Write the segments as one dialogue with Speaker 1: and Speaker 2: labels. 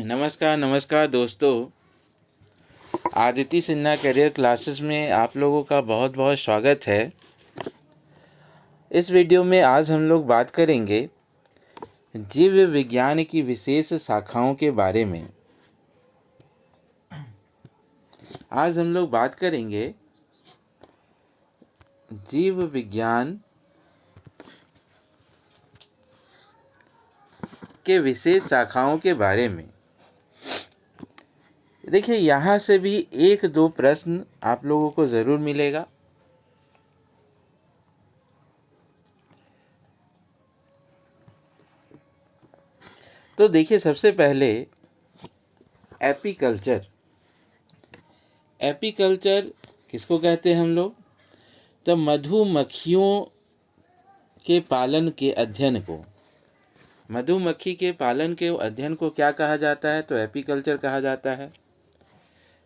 Speaker 1: नमस्कार नमस्कार दोस्तों। आदित्य सिन्हा करियर क्लासेस में आप लोगों का बहुत बहुत स्वागत है। इस वीडियो में आज हम लोग बात करेंगे जीव विज्ञान की विशेष शाखाओं के बारे में। आज हम लोग बात करेंगे जीव विज्ञान के विशेष शाखाओं के बारे में। देखिए, यहाँ से भी एक दो प्रश्न आप लोगों को ज़रूर मिलेगा। तो देखिए, सबसे पहले एपीकल्चर। एपीकल्चर किसको कहते हैं हम लोग? तो मधुमक्खियों के पालन के अध्ययन को, मधुमक्खी के पालन के अध्ययन को क्या कहा जाता है? तो एपीकल्चर कहा जाता है।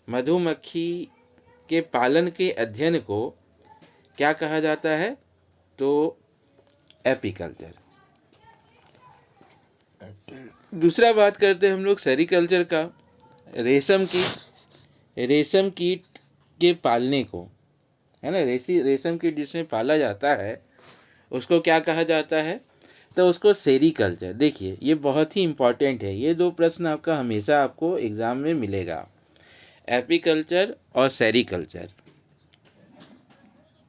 Speaker 1: मधुमक्खी के पालन के अध्ययन को क्या कहा जाता है? तो एपीकल्चर। दूसरा बात करते हैं हम लोग सेरीकल्चर का। रेशम कीट के पालने को, है ना, रेशम कीट जिसमें पाला जाता है उसको क्या कहा जाता है? तो उसको सेरीकल्चर। देखिए, ये बहुत ही इम्पॉर्टेंट है। ये दो प्रश्न आपका हमेशा आपको एग्जाम में मिलेगा, एपीकल्चर और सेरीकल्चर,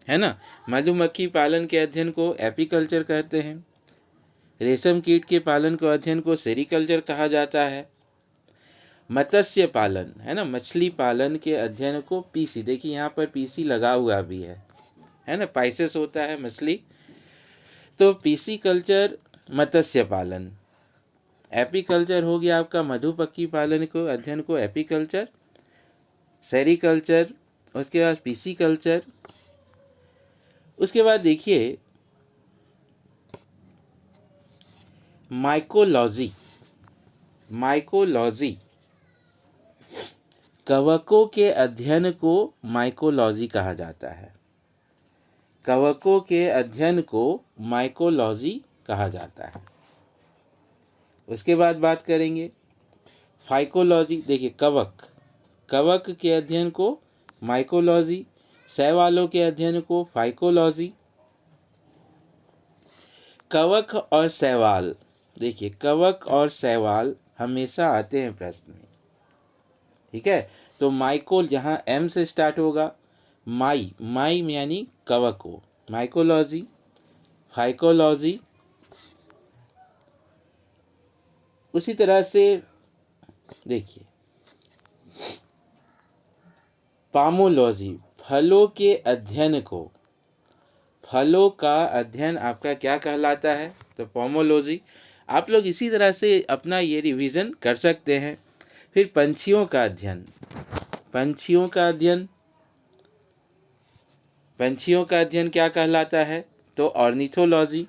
Speaker 1: है ना। मधुमक्खी पालन के अध्ययन को एपीकल्चर कहते हैं, रेशम कीट के पालन को अध्ययन को सेरीकल्चर कहा जाता है। मत्स्य पालन, है ना, मछली पालन के अध्ययन को पीसी। देखिए, यहाँ पर पीसी लगा हुआ भी है ना, पाइसेस होता है मछली, तो पीसी कल्चर मत्स्य पालन। एपीकल्चर हो गया आपका मधुमक्खी पालन को अध्ययन को एपीकल्चर, सेरीकल्चर, उसके बाद पीसी कल्चर। उसके बाद देखिए माइकोलॉजी। माइकोलॉजी, कवकों के अध्ययन को माइकोलॉजी कहा जाता है। कवकों के अध्ययन को माइकोलॉजी कहा जाता है। उसके बाद बात करेंगे फाइकोलॉजी। देखिए, कवक के अध्ययन को माइकोलॉजी, शैवालों के अध्ययन को फाइकोलॉजी। कवक और शैवाल, देखिए, कवक और शैवाल हमेशा आते हैं प्रश्न में, ठीक है। तो माइको जहाँ एम से स्टार्ट होगा, माई यानी कवक को, माइकोलॉजी, फाइकोलॉजी। उसी तरह से देखिए पामोलॉजी, फलों के अध्ययन को, फलों का अध्ययन आपका क्या कहलाता है? तो पोमोलॉजी। आप लोग इसी तरह से अपना ये रिवीजन कर सकते हैं। फिर पंछियों का अध्ययन, पंछियों का अध्ययन, पंछियों का अध्ययन क्या कहलाता है? तो ऑर्निथोलॉजी।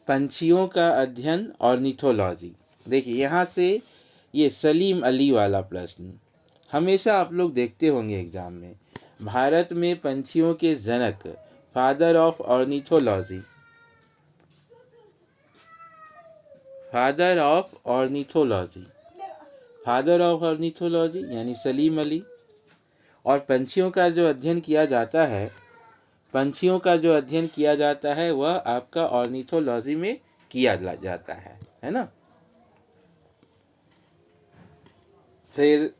Speaker 1: पंछियों का अध्ययन ऑर्निथोलॉजी। देखिए, यहाँ से ये सलीम अली वाला प्रश्न हमेशा आप लोग देखते होंगे एग्जाम में। भारत में पंछियों के जनक, father of ornithology, father of ornithology, father of ornithology यानी सलीम अली। और पंछियों का जो अध्ययन किया जाता है, पंछियों का जो अध्ययन किया जाता है वह आपका ऑर्निथोलॉजी में किया जाता है ना। फिर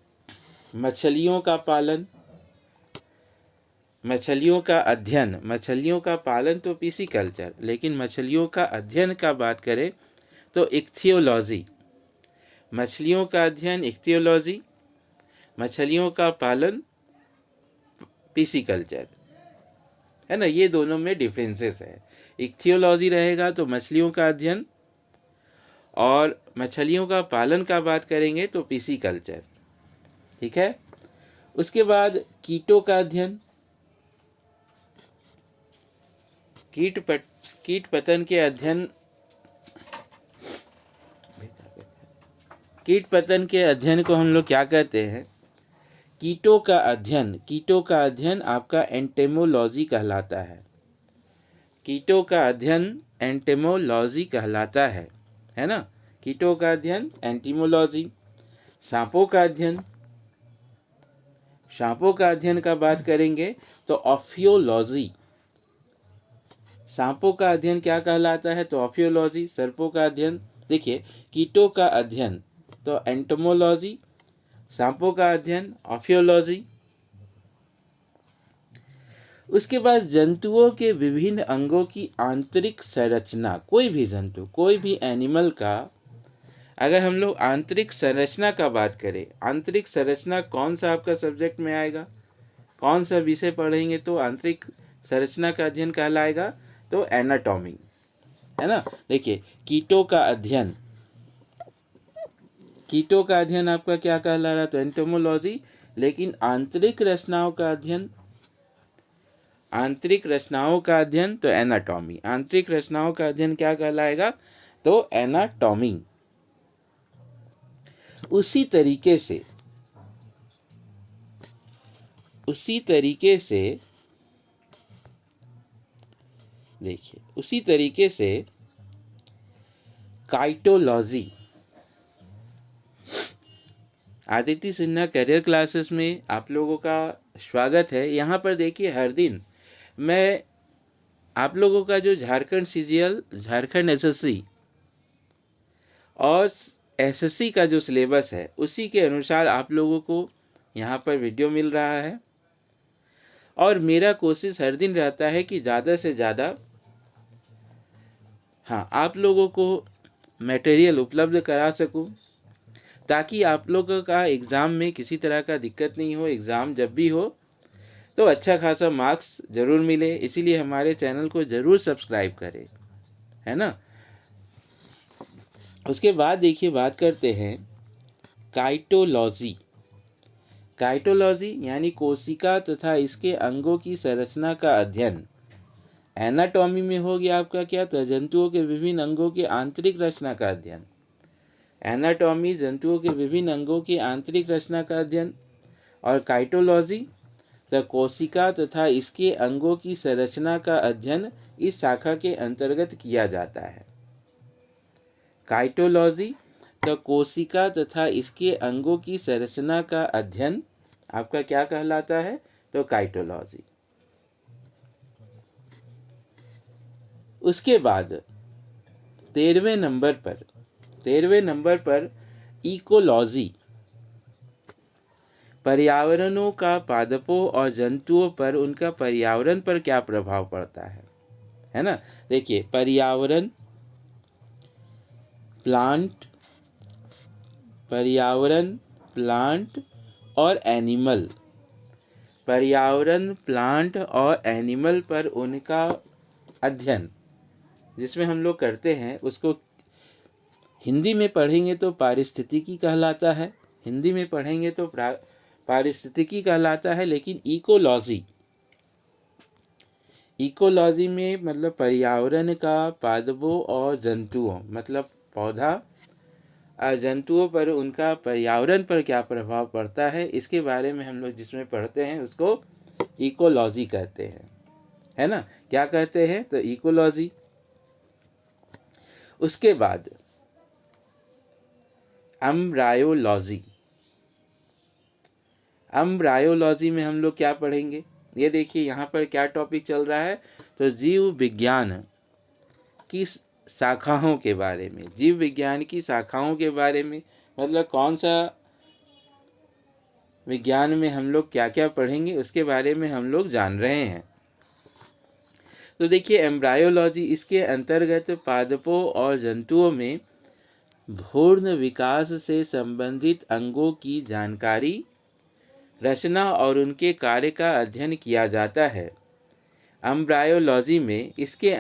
Speaker 1: मछलियों का पालन, मछलियों का अध्ययन, मछलियों का पालन तो पिसीकल्चर, लेकिन मछलियों का अध्ययन का बात करें तो इक्थियोलॉजी। मछलियों का अध्ययन इक्थियोलॉजी, मछलियों का पालन पिसीकल्चर, है ना। ये दोनों में डिफरेंसेस है। इक्थियोलॉजी रहेगा तो मछलियों का अध्ययन, और मछलियों का पालन का बात करेंगे तो पिसीकल्चर, ठीक है। उसके बाद कीटों का अध्ययन, कीट पतंग के अध्ययन, कीट पतंग के अध्ययन को हम लोग क्या कहते हैं? कीटों का अध्ययन। कीटों का अध्ययन आपका एंटेमोलॉजी कहलाता है। कीटों का अध्ययन एंटेमोलॉजी कहलाता है ना। कीटों का अध्ययन एंटीमोलॉजी। सांपों का अध्ययन, सांपों का अध्ययन का बात करेंगे तो ऑफियोलॉजी। सांपों का अध्ययन क्या कहलाता है तो ऑफियोलॉजी। सर्पों का अध्ययन, देखिए कीटों का अध्ययन तो एंटोमोलॉजी, सांपों का अध्ययन ऑफियोलॉजी। उसके बाद जंतुओं के विभिन्न अंगों की आंतरिक संरचना, कोई भी जंतु, कोई भी एनिमल का अगर हम लोग आंतरिक संरचना का बात करें, आंतरिक संरचना कौन सा आपका सब्जेक्ट में आएगा, कौन सा विषय पढ़ेंगे तो आंतरिक संरचना का अध्ययन कहलाएगा तो एनाटॉमी, है ना। देखिए कीटों का अध्ययन, कीटों का अध्ययन आपका क्या कहला रहा तो एंटोमोलॉजी, लेकिन आंतरिक रचनाओं का अध्ययन, आंतरिक रचनाओं का अध्ययन तो एनाटॉमी। आंतरिक रचनाओं का अध्ययन क्या कहलाएगा तो एनाटॉमी। उसी तरीके से देखिए उसी तरीके से काइटोलॉजी। आदित्य सिन्हा करियर क्लासेस में आप लोगों का स्वागत है। यहाँ पर देखिए हर दिन मैं आप लोगों का जो झारखंड सीजीएल, झारखंड एसएससी और एसएससी का जो सिलेबस है उसी के अनुसार आप लोगों को यहाँ पर वीडियो मिल रहा है। और मेरा कोशिश हर दिन रहता है कि ज़्यादा से ज़्यादा आप लोगों को मटेरियल उपलब्ध करा सकूं, ताकि आप लोगों का एग्ज़ाम में किसी तरह का दिक्कत नहीं हो। एग्ज़ाम जब भी हो तो अच्छा खासा मार्क्स ज़रूर मिले, इसीलिए हमारे चैनल को ज़रूर सब्सक्राइब करें, है ना। उसके बाद देखिए बात करते हैं काइटोलॉजी। काइटोलॉजी यानी कोशिका तथा इसके अंगों की संरचना का अध्ययन। एनाटॉमी में हो गया आपका क्या तो जंतुओं के विभिन्न अंगों की आंतरिक रचना का अध्ययन। एनाटॉमी जंतुओं के विभिन्न अंगों की आंतरिक रचना का अध्ययन, और काइटोलॉजी तो कोशिका तथा इसके अंगों की संरचना का अध्ययन इस शाखा के अंतर्गत किया जाता है। काइटोलॉजी तो कोशिका तथा इसके अंगों की संरचना का अध्ययन आपका क्या कहलाता है तो काइटोलॉजी। उसके बाद 13वें नंबर पर इकोलॉजी। पर्यावरणों का पादपों और जंतुओं पर उनका पर्यावरण पर क्या प्रभाव पड़ता है ना। देखिए पर्यावरण, प्लांट और एनिमल, पर्यावरण, प्लांट और एनिमल पर उनका अध्ययन जिसमें हम लोग करते हैं उसको हिंदी में पढ़ेंगे तो पारिस्थितिकी कहलाता है, हिंदी में पढ़ेंगे तो पारिस्थितिकी कहलाता है। लेकिन इकोलॉजी में मतलब पर्यावरण का पादपों और जंतुओं मतलब पौधा जंतुओं पर उनका पर्यावरण पर क्या प्रभाव पड़ता है, इसके बारे में हम लोग जिसमें पढ़ते हैं उसको इकोलॉजी कहते हैं, है ना। क्या कहते हैं तो इकोलॉजी। उसके बाद एम्ब्रायोलॉजी में हम लोग क्या पढ़ेंगे, ये देखिए यहाँ पर क्या टॉपिक चल रहा है तो जीव विज्ञान की शाखाओं के बारे में, जीव विज्ञान की शाखाओं के बारे में, मतलब कौन सा विज्ञान में हम लोग क्या क्या पढ़ेंगे उसके बारे में हम लोग जान रहे हैं। तो देखिए एम्ब्रायोलॉजी इसके अंतर्गत पादपों और जंतुओं में भ्रूण विकास से संबंधित अंगों की जानकारी, रचना और उनके कार्य का अध्ययन किया जाता है। एम्ब्रायोलॉजी में इसके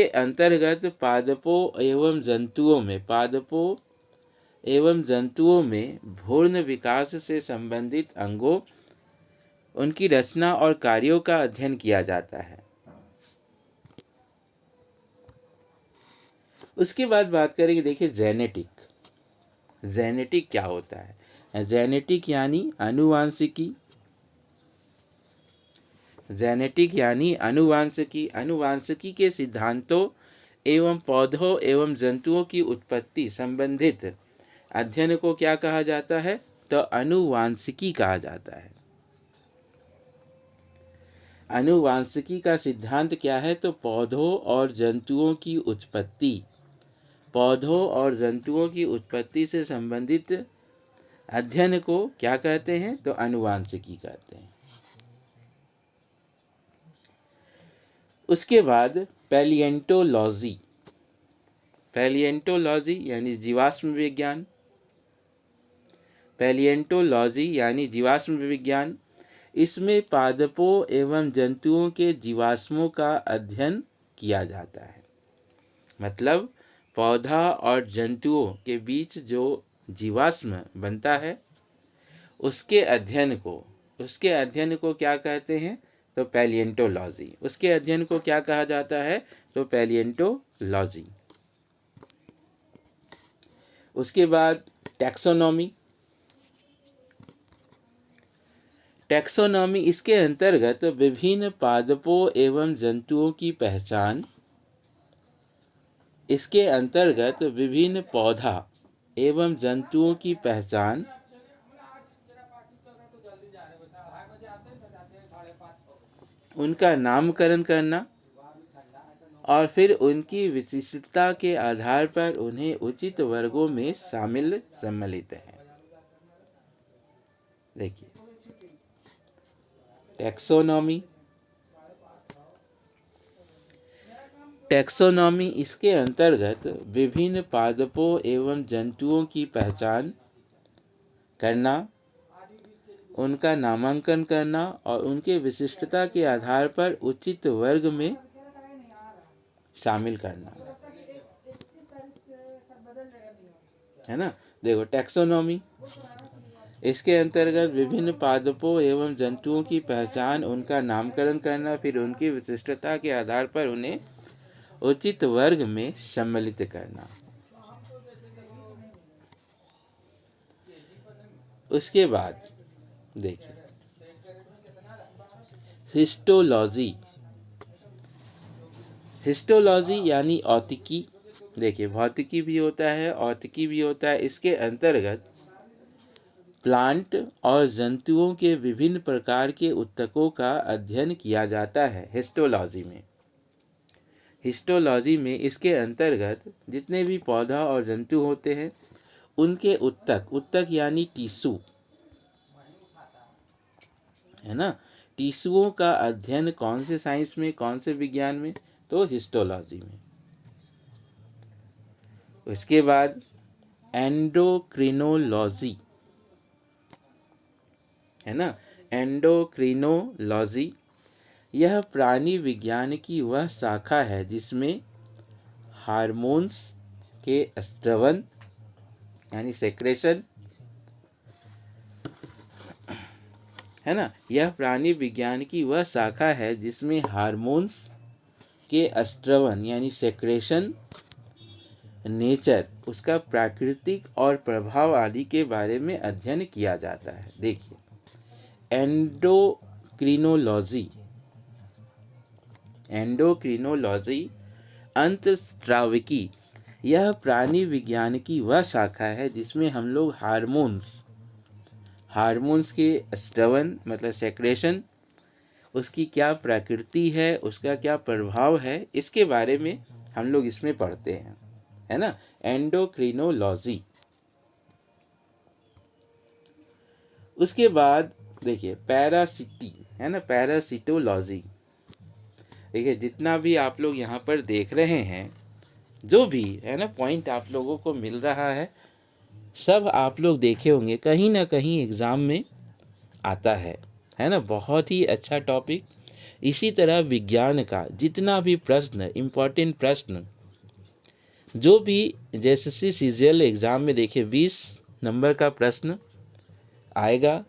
Speaker 1: अंतर्गत पादपों एवं जंतुओं में भ्रूण विकास से संबंधित अंगों, उनकी रचना और कार्यों का अध्ययन किया जाता है। उसके बाद बात करेंगे, देखिए जेनेटिक क्या होता है। जेनेटिक यानी आनुवांशिकी, आनुवांशिकी के सिद्धांतों एवं पौधों एवं जंतुओं की उत्पत्ति संबंधित अध्ययन को क्या कहा जाता है? तो अनुवांशिकी कहा जाता है। अनुवांशिकी का सिद्धांत क्या है? तो पौधों और जंतुओं की उत्पत्ति, पौधों और जंतुओं की उत्पत्ति से संबंधित अध्ययन को क्या कहते हैं? तो अनुवांशिकी कहते हैं। उसके बाद पैलिएंटोलॉजी, पैलिएंटोलॉजी यानी जीवाश्म विज्ञान, पैलिएंटोलॉजी यानी जीवाश्म विज्ञान, इसमें पादपों एवं जंतुओं के जीवाश्मों का अध्ययन किया जाता है। मतलब पौधा और जंतुओं के बीच जो जीवाश्म बनता है उसके अध्ययन को क्या कहते हैं? तो पैलिएंटोलॉजी। उसके अध्ययन को क्या कहा जाता है? तो पैलिएंटोलॉजी। उसके बाद टैक्सोनॉमी, टैक्सोनॉमी इसके अंतर्गत विभिन्न पादपों एवं जंतुओं की पहचान, इसके अंतर्गत विभिन्न पौधा एवं जंतुओं की पहचान, उनका नामकरण करना और फिर उनकी विशिष्टता के आधार पर उन्हें उचित वर्गों में सम्मिलित है। देखिए टैक्सोनॉमी, टैक्सोनॉमी इसके अंतर्गत विभिन्न पादपों एवं जंतुओं की पहचान करना, उनका नामांकन करना और उनके विशिष्टता के आधार पर उचित वर्ग में शामिल करना, है ना। देखो टैक्सोनॉमी इसके अंतर्गत विभिन्न पादपों एवं जंतुओं की पहचान, उनका नामकरण करना, फिर उनकी विशिष्टता के आधार पर उन्हें उचित वर्ग में सम्मिलित करना। उसके बाद देखिए हिस्टोलॉजी, हिस्टोलॉजी यानी औतिकी। देखिए भौतिकी भी होता है, औतिकी भी होता है। इसके अंतर्गत प्लांट और जंतुओं के विभिन्न प्रकार के ऊतकों का अध्ययन किया जाता है हिस्टोलॉजी में। हिस्टोलॉजी में इसके अंतर्गत जितने भी पौधा और जंतु होते हैं उनके ऊतक यानी टिश्यू, है ना। टिश्यूओं का अध्ययन कौन से साइंस में, कौन से विज्ञान में? तो हिस्टोलॉजी में। उसके बाद एंडोक्रिनोलॉजी, है ना। एंडोक्रिनोलॉजी यह प्राणी विज्ञान की वह शाखा है जिसमें हार्मोन्स के स्रवन यानी सेक्रेशन, है ना। यह प्राणी विज्ञान की वह शाखा है जिसमें हार्मोन्स के स्रवन यानी सेक्रेशन, नेचर, उसका प्राकृतिक और प्रभाव आदि के बारे में अध्ययन किया जाता है। देखिए एंडोक्रिनोलॉजी, एंडोक्रिनोलॉजी अंतस्राविकी यह प्राणी विज्ञान की वह शाखा है जिसमें हम लोग हार्मोन्स के स्रवन मतलब सेक्रेशन, उसकी क्या प्रकृति है, उसका क्या प्रभाव है, इसके बारे में हम लोग इसमें पढ़ते हैं, है ना। एंडोक्रिनोलॉजी। उसके बाद देखिए पैरासिटी, है ना, पैरासिटोलॉजी। देखिए जितना भी आप लोग यहाँ पर देख रहे हैं, जो भी है ना पॉइंट आप लोगों को मिल रहा है, सब आप लोग देखे होंगे कहीं ना कहीं एग्ज़ाम में आता है ना। बहुत ही अच्छा टॉपिक। इसी तरह विज्ञान का जितना भी प्रश्न, इम्पोर्टेंट प्रश्न, जो भी जैसे सीजीएल एग्ज़ाम में देखिए 20 नंबर का प्रश्न आएगा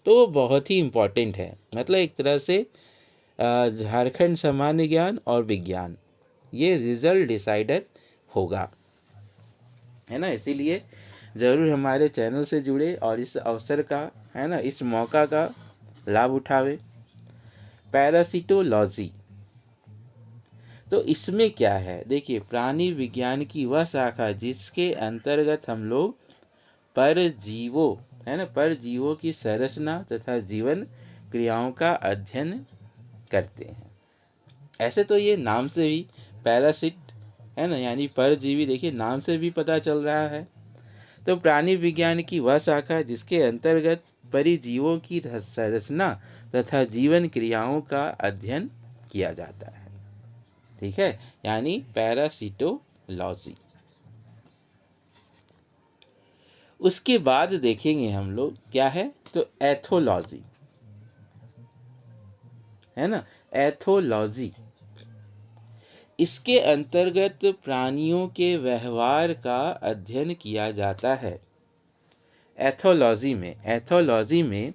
Speaker 1: तो वो बहुत ही इम्पोर्टेंट है। मतलब एक तरह से झारखंड सामान्य ज्ञान और विज्ञान ये रिजल्ट डिसाइडर होगा, है ना। इसीलिए ज़रूर हमारे चैनल से जुड़े और इस अवसर का, है ना, इस मौका का लाभ उठावे। पैरासिटोलॉजी तो इसमें क्या है, देखिए प्राणी विज्ञान की वह शाखा जिसके अंतर्गत हम लोग परजीवों, है ना, परजीवों की संरचना तथा जीवन क्रियाओं का अध्ययन करते हैं। ऐसे तो ये नाम से भी पैरासिट, है ना, यानी परजीवी, देखिए नाम से भी पता चल रहा है। तो प्राणी विज्ञान की वह शाखा जिसके अंतर्गत परिजीवों की संरचना तथा जीवन क्रियाओं का अध्ययन किया जाता है। ठीक है, यानी पैरासिटोलॉजी। उसके बाद देखेंगे हम लोग क्या है, तो एथोलॉजी, है ना, एथोलॉजी। इसके अंतर्गत प्राणियों के व्यवहार का अध्ययन किया जाता है। एथोलॉजी में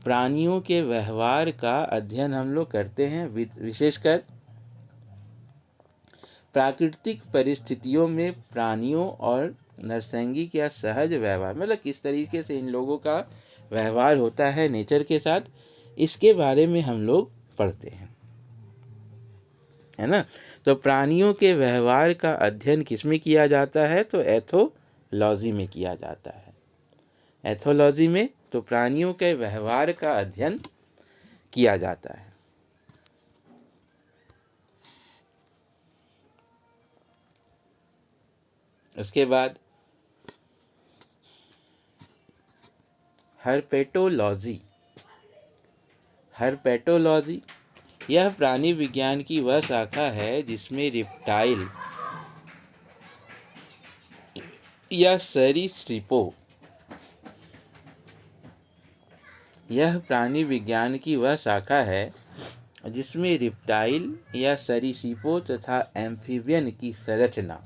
Speaker 1: प्राणियों के व्यवहार का अध्ययन हम लोग करते हैं, विशेषकर प्राकृतिक परिस्थितियों में प्राणियों और नरसंगी या सहज व्यवहार, मतलब किस तरीके से इन लोगों का व्यवहार होता है नेचर के साथ, इसके बारे में हम लोग पढ़ते हैं, है ना। तो प्राणियों के व्यवहार का अध्ययन किसमें किया जाता है, तो एथोलॉजी में किया जाता है। एथोलॉजी में तो प्राणियों के व्यवहार का अध्ययन किया जाता है। उसके बाद हर्पेटोलॉजी। हर्पेटोलॉजी यह प्राणी विज्ञान की वह शाखा है जिसमें रिप्टाइल या सरीसृपों, यह प्राणी विज्ञान की वह शाखा है जिसमें रिप्टाइल या सरीसृपों तथा एम्फीबियन की संरचना,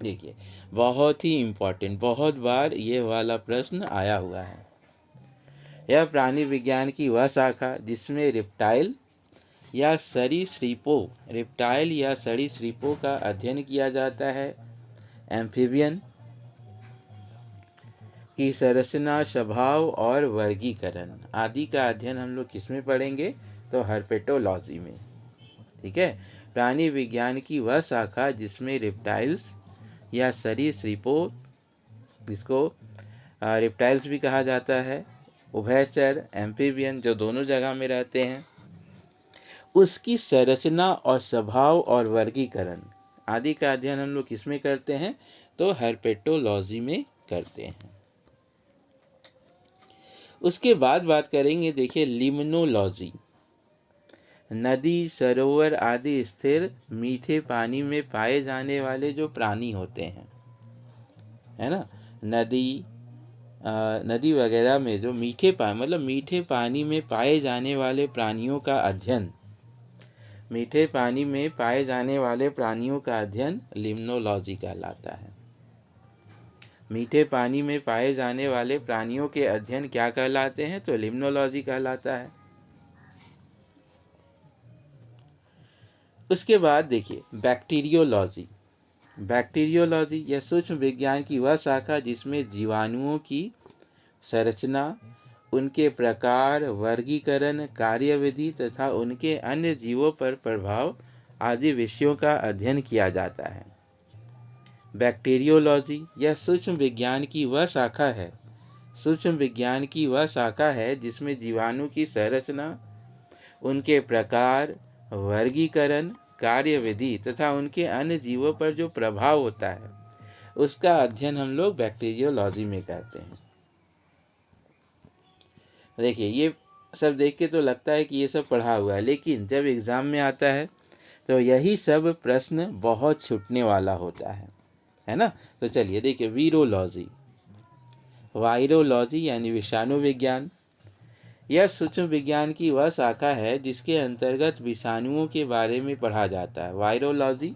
Speaker 1: देखिए बहुत ही इम्पोर्टेंट, बहुत बार ये वाला प्रश्न आया हुआ है। यह प्राणी विज्ञान की वह शाखा जिसमें रिप्टाइल या सरीसृपों, रिप्टाइल या सरीसृपों का अध्ययन किया जाता है, एम्फीबियन की संरचना, स्वभाव और वर्गीकरण आदि का अध्ययन हम लोग किसमें पढ़ेंगे, तो हर्पेटोलॉजी में। ठीक है, प्राणी विज्ञान की वह शाखा जिसमें रिप्टाइल्स या सरीसृपों, जिसको रिप्टाइल्स भी कहा जाता है, उभयचर, एम्फीबियन जो दोनों जगह में रहते हैं, उसकी संरचना और स्वभाव और वर्गीकरण आदि का अध्ययन हम लोग किसमें करते हैं, तो हर्पेटोलॉजी में करते हैं। उसके बाद बात करेंगे, देखिए लिम्नोलॉजी। नदी, सरोवर आदि स्थिर मीठे पानी में पाए जाने वाले जो प्राणी होते हैं, है ना, नदी वगैरह में जो मीठे पानी, मतलब मीठे पानी में पाए जाने वाले प्राणियों का अध्ययन, मीठे पानी में पाए जाने वाले प्राणियों का अध्ययन लिम्नोलॉजी कहलाता है। मीठे पानी में पाए जाने वाले प्राणियों के अध्ययन क्या कहलाते हैं, तो लिम्नोलॉजी कहलाता है। उसके बाद देखिए बैक्टीरियोलॉजी। बैक्टीरियोलॉजी यह सूक्ष्म विज्ञान की वह शाखा जिसमें जीवाणुओं की संरचना, उनके प्रकार, वर्गीकरण, कार्यविधि तथा उनके अन्य जीवों पर प्रभाव आदि विषयों का अध्ययन किया जाता है। बैक्टीरियोलॉजी यह सूक्ष्म विज्ञान की वह शाखा है, सूक्ष्म विज्ञान की वह शाखा है जिसमें जीवाणु की संरचना, उनके प्रकार, वर्गीकरण, कार्यविधि तथा उनके अन्य जीवों पर जो प्रभाव होता है उसका अध्ययन हम लोग बैक्टीरियोलॉजी में करते हैं। देखिए ये सब देख के तो लगता है कि ये सब पढ़ा हुआ है, लेकिन जब एग्ज़ाम में आता है तो यही सब प्रश्न बहुत छूटने वाला होता है ना। तो चलिए देखिए वीरोलॉजी। वायरोलॉजी यानी विषाणु विज्ञान, यह सूक्ष्म विज्ञान की वह शाखा है जिसके अंतर्गत विषाणुओं के बारे में पढ़ा जाता है। वायरोलॉजी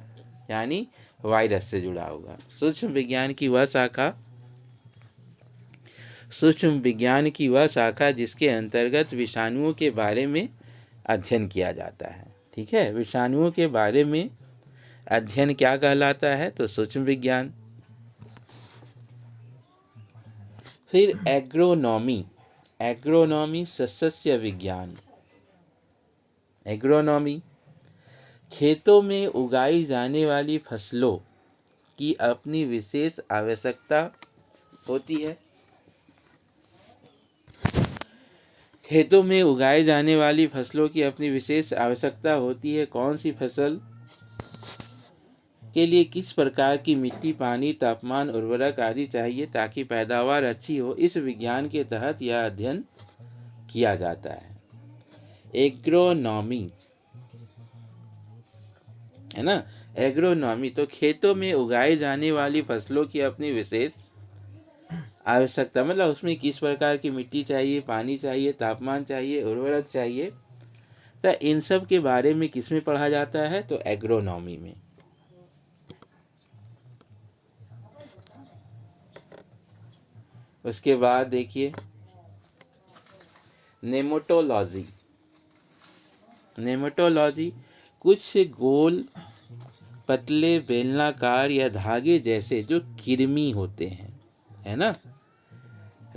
Speaker 1: यानी वायरस से जुड़ा होगा। सूक्ष्म विज्ञान की वह शाखा, सूक्ष्म विज्ञान की वह शाखा जिसके अंतर्गत विषाणुओं के बारे में अध्ययन किया जाता है। ठीक है, विषाणुओं के बारे में अध्ययन क्या कहलाता है, तो सूक्ष्म विज्ञान। फिर एग्रोनॉमी। एग्रोनॉमी सस्य विज्ञान। एग्रोनॉमी खेतों में उगाई जाने वाली फसलों की अपनी विशेष आवश्यकता होती है। खेतों में उगाए जाने वाली फसलों की अपनी विशेष आवश्यकता होती है। कौन सी फसल के लिए किस प्रकार की मिट्टी, पानी, तापमान, उर्वरक आदि चाहिए ताकि पैदावार अच्छी हो, इस विज्ञान के तहत यह अध्ययन किया जाता है। एग्रोनॉमी, है ना। एग्रोनॉमी तो खेतों में उगाई जाने वाली फसलों की अपनी विशेष आवश्यकता, मतलब उसमें किस प्रकार की मिट्टी चाहिए, पानी चाहिए, तापमान चाहिए, उर्वरक चाहिए, तो इन सब के बारे में किस में पढ़ा जाता है, तो एग्रोनॉमी में। उसके बाद देखिए नेमेटोलॉजी। नेमेटोलॉजी कुछ गोल, पतले, बेलनाकार या धागे जैसे जो कृमि होते हैं, है ना,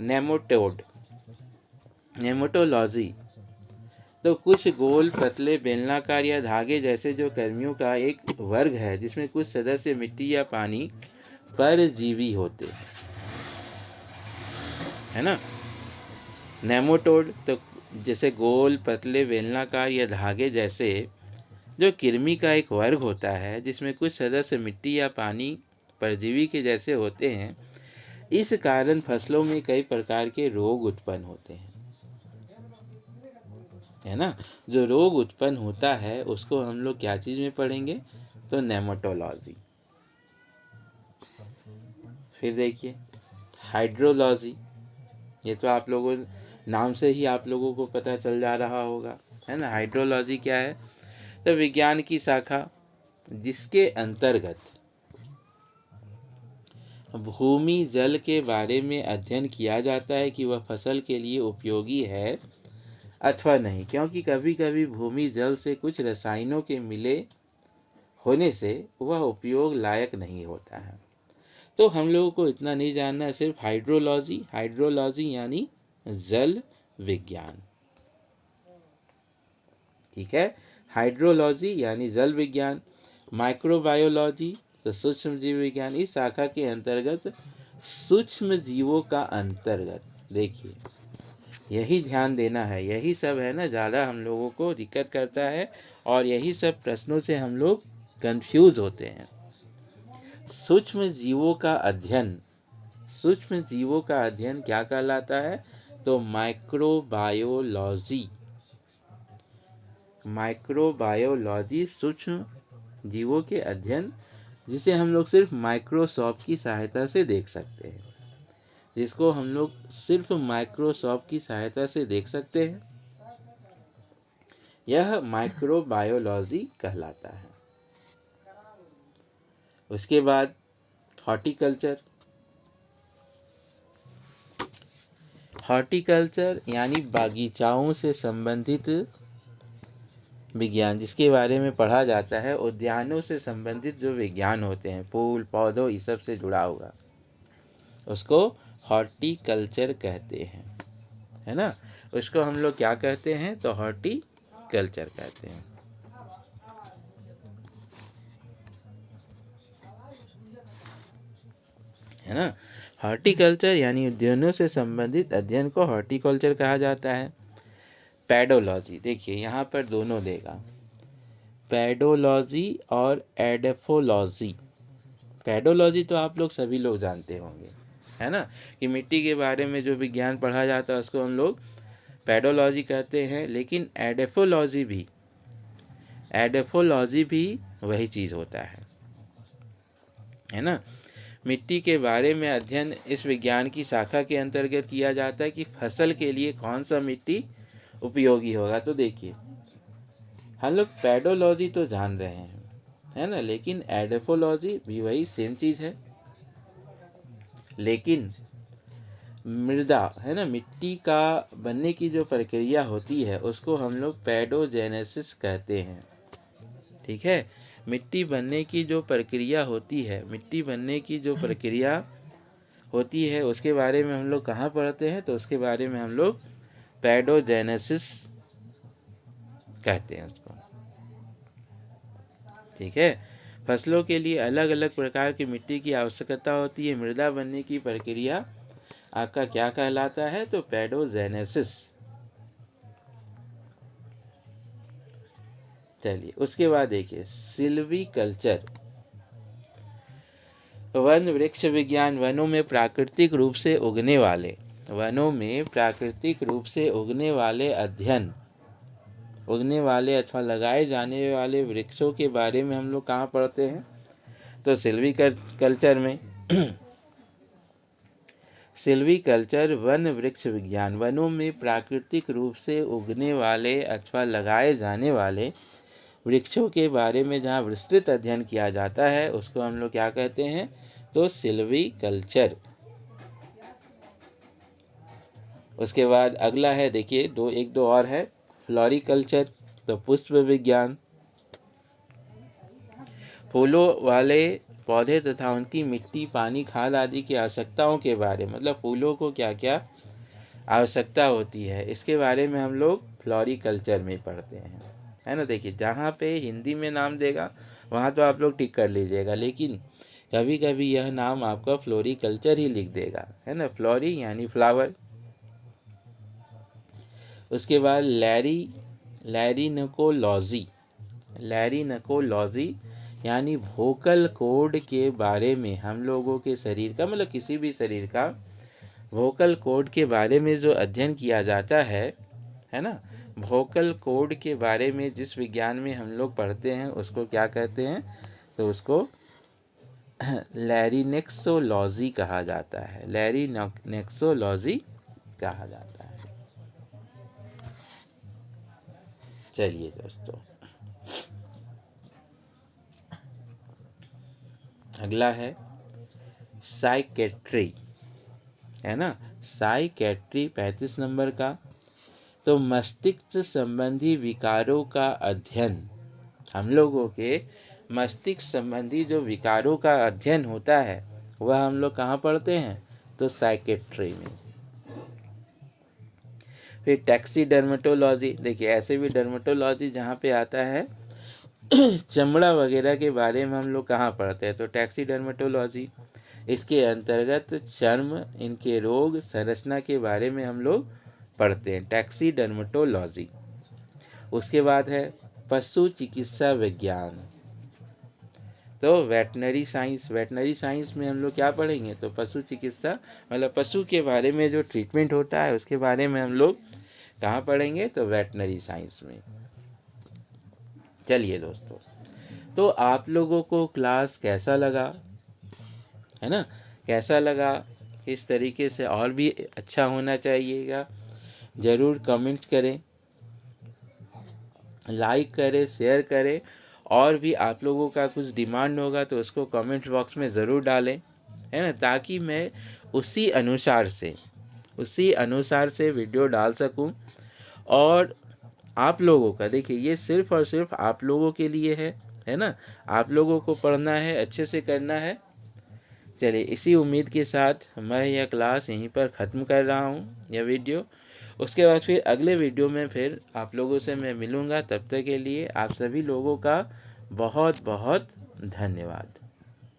Speaker 1: नेमेटोड। नेमेटोलॉजी तो कुछ गोल, पतले, बेलनाकार या धागे जैसे जो कृमियों का एक वर्ग है जिसमें कुछ सदस्य मिट्टी या पानी परजीवी होते हैं, है ना। नेमेटोड तो जैसे गोल, पतले, बेलनाकार या धागे जैसे जो कृमि का एक वर्ग होता है जिसमें कुछ सदस्य मिट्टी या पानी परजीवी के जैसे होते हैं। इस कारण फसलों में कई प्रकार के रोग उत्पन्न होते हैं, है ना। जो रोग उत्पन्न होता है उसको हम लोग क्या चीज़ में पढ़ेंगे, तो नेमेटोलॉजी। फिर देखिए हाइड्रोलॉजी। ये तो आप लोगों नाम से ही आप लोगों को पता चल जा रहा होगा, है ना। हाइड्रोलॉजी क्या है, तो विज्ञान की शाखा जिसके अंतर्गत भूमि जल के बारे में अध्ययन किया जाता है कि वह फसल के लिए उपयोगी है अथवा नहीं, क्योंकि कभी कभी भूमि जल से कुछ रसायनों के मिले होने से वह उपयोग लायक नहीं होता है। तो हम लोगों को इतना नहीं जानना है, सिर्फ हाइड्रोलॉजी। हाइड्रोलॉजी यानी जल विज्ञान, ठीक है। हाइड्रोलॉजी यानी जल विज्ञान। माइक्रोबायोलॉजी तो सूक्ष्म जीव विज्ञान। इस शाखा के अंतर्गत सूक्ष्म जीवों का अंतर्गत, देखिए यही ध्यान देना है, यही सब है ना ज़्यादा हम लोगों को दिक्कत करता है और यही सब प्रश्नों से हम लोग कंफ्यूज होते हैं। सूक्ष्म जीवों का अध्ययन, सूक्ष्म जीवों का अध्ययन क्या कहलाता है, तो माइक्रोबायोलॉजी। माइक्रोबायोलॉजी सूक्ष्म जीवों के अध्ययन, जिसे हम लोग सिर्फ माइक्रोस्कोप की सहायता से देख सकते हैं, जिसको हम लोग सिर्फ माइक्रोस्कोप की सहायता से देख सकते हैं, यह माइक्रोबायोलॉजी कहलाता है। उसके बाद हॉर्टिकल्चर। हॉर्टिकल्चर यानी बागीचाओं से संबंधित विज्ञान, जिसके बारे में पढ़ा जाता है उद्यानों से संबंधित जो विज्ञान होते हैं, फूल पौधों इस सब से जुड़ा हुआ, उसको हॉर्टिकल्चर कहते हैं, है ना। उसको हम लोग क्या कहते हैं, तो हॉर्टिकल्चर कहते हैं, है ना। हॉर्टिकल्चर यानी उद्यानों से संबंधित अध्ययन को हॉर्टिकल्चर कहा जाता है। पेडोलॉजी, देखिए यहाँ पर दोनों देगा, पेडोलॉजी और एडेफोलॉजी। पेडोलॉजी तो आप लोग सभी लोग जानते होंगे, है ना, कि मिट्टी के बारे में जो विज्ञान पढ़ा जाता है उसको हम लोग पेडोलॉजी कहते हैं। लेकिन एडेफोलॉजी भी वही चीज़ होता है ना। मिट्टी के बारे में अध्ययन इस विज्ञान की शाखा के अंतर्गत किया जाता है कि फसल के लिए कौन सा मिट्टी उपयोगी होगा। तो देखिए हम लोग पेडोलॉजी तो जान रहे हैं, है ना, लेकिन एडेफोलॉजी भी वही सेम चीज़ है। लेकिन मृदा, है ना, मिट्टी का बनने की जो प्रक्रिया होती है उसको हम लोग पेडोजेनेसिस कहते हैं, ठीक है। मिट्टी बनने की जो प्रक्रिया होती है, मिट्टी बनने की जो प्रक्रिया होती है उसके बारे में हम लोग कहाँ पढ़ते हैं, तो उसके बारे में हम लोग पेडोजेनेसिस कहते हैं उसको। ठीक है। फसलों के लिए अलग अलग प्रकार की मिट्टी की आवश्यकता होती है। मृदा बनने की प्रक्रिया आपका क्या कहलाता है? तो पेडोजेनेसिस। चलिए उसके बाद देखिए सिल्वीकल्चर। वन वृक्ष विज्ञान, वनों में प्राकृतिक रूप से उगने वाले, वनों में प्राकृतिक रूप से उगने वाले अध्ययन, उगने वाले अथवा लगाए जाने वाले वृक्षों के बारे में हम लोग कहाँ पढ़ते हैं? तो सिल्वीकल्चर में। सिल्वीकल्चर वन वृक्ष विज्ञान, वनों में प्राकृतिक रूप से उगने वाले अथवा लगाए जाने वाले वृक्षों के बारे में जहाँ विस्तृत अध्ययन किया जाता है उसको हम लोग क्या कहते हैं? तो सिल्वीकल्चर। उसके बाद अगला है देखिए एक दो और है, फ्लोरिकल्चर, तो पुष्प विज्ञान, फूलों वाले पौधे तथा उनकी मिट्टी, पानी, खाद आदि की आवश्यकताओं के बारे, मतलब फूलों को क्या क्या आवश्यकता होती है इसके बारे में हम लोग फ्लोरिकल्चर में पढ़ते हैं, है ना। देखिए जहाँ पे हिंदी में नाम देगा वहाँ तो आप लोग टिक कर लीजिएगा, लेकिन कभी कभी यह नाम आपका फ्लोरिकल्चर ही लिख देगा, है ना। फ्लोरी यानी फ्लावर। उसके बाद लैरिनकोलॉजी, लैरिनकोलॉजी यानी वोकल कॉर्ड के बारे में, हम लोगों के शरीर का, मतलब किसी भी शरीर का वोकल कॉर्ड के बारे में जो अध्ययन किया जाता है ना, वोकल कॉर्ड के बारे में जिस विज्ञान में हम लोग पढ़ते हैं उसको क्या कहते हैं? तो उसको लैरिनेक्सोलॉजी कहा जाता है, लैरिनेक्सोलॉजी कहा जाता है। चलिए दोस्तों अगला है साइकेट्री, है ना। साइकेट्री 35 नंबर का। तो मस्तिष्क संबंधी विकारों का अध्ययन, हम लोगों के मस्तिष्क संबंधी जो विकारों का अध्ययन होता है वह हम लोग कहाँ पढ़ते हैं? तो साइकेट्री में। फिर टैक्सीडर्मेटोलॉजी, देखिए ऐसे भी डर्मेटोलॉजी जहाँ पे आता है चमड़ा वगैरह के बारे में हम लोग कहाँ पढ़ते हैं? तो टैक्सीडर्मेटोलॉजी। इसके अंतर्गत चर्म, इनके रोग, संरचना के बारे में हम लोग पढ़ते हैं, टैक्सीडर्मेटोलॉजी। उसके बाद है पशु चिकित्सा विज्ञान, तो वेटनरी साइंस। वेटनरी साइंस में हम लोग क्या पढ़ेंगे? तो पशु चिकित्सा, मतलब पशु के बारे में जो ट्रीटमेंट होता है उसके बारे में हम लोग कहाँ पढ़ेंगे? तो वेटनरी साइंस में। चलिए दोस्तों, तो आप लोगों को क्लास कैसा लगा, है ना, कैसा लगा? इस तरीके से और भी अच्छा होना चाहिएगा, ज़रूर कमेंट्स करें, लाइक करें, शेयर करें, और भी आप लोगों का कुछ डिमांड होगा तो उसको कमेंट बॉक्स में ज़रूर डालें, है ना, ताकि मैं उसी अनुसार से वीडियो डाल सकूं। और आप लोगों का देखिए ये सिर्फ़ और सिर्फ आप लोगों के लिए है ना, आप लोगों को पढ़ना है, अच्छे से करना है। चलिए इसी उम्मीद के साथ मैं यह क्लास यहीं पर ख़त्म कर रहा हूँ, यह वीडियो। उसके बाद फिर अगले वीडियो में फिर आप लोगों से मैं मिलूँगा। तब तक के लिए आप सभी लोगों का बहुत बहुत धन्यवाद।